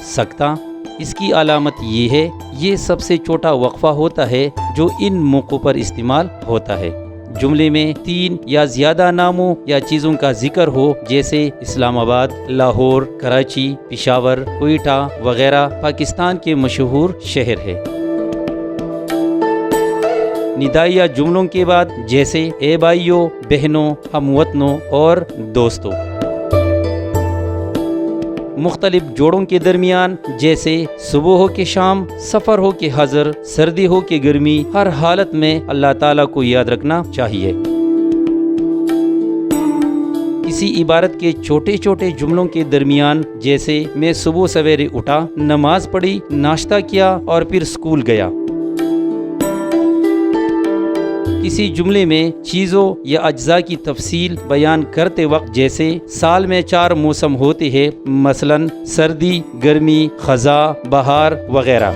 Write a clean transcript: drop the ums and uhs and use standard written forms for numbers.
سکتا، اس کی علامت یہ ہے یہ سب سے چھوٹا وقفہ ہوتا ہے جو ان موقعوں پر استعمال ہوتا ہے۔ جملے میں 3 یا زیادہ ناموں یا چیزوں کا ذکر ہو، جیسے اسلام آباد، لاہور، کراچی، پشاور، کوئٹہ وغیرہ پاکستان کے مشہور شہر ہے۔ ندائیہ جملوں کے بعد جیسے اے بھائیوں، بہنوں، ہم وطنوں اور دوستوں۔ مختلف جوڑوں کے درمیان جیسے صبح ہو کہ شام، سفر ہو کہ حضر، سردی ہو کہ گرمی، ہر حالت میں اللہ تعالیٰ کو یاد رکھنا چاہیے۔ کسی عبارت کے چھوٹے چھوٹے جملوں کے درمیان جیسے میں صبح سویرے اٹھا، نماز پڑھی، ناشتہ کیا اور پھر اسکول گیا۔ کسی جملے میں چیزوں یا اجزاء کی تفصیل بیان کرتے وقت جیسے سال میں 4 موسم ہوتے ہیں، مثلا سردی، گرمی، خزاں، بہار وغیرہ۔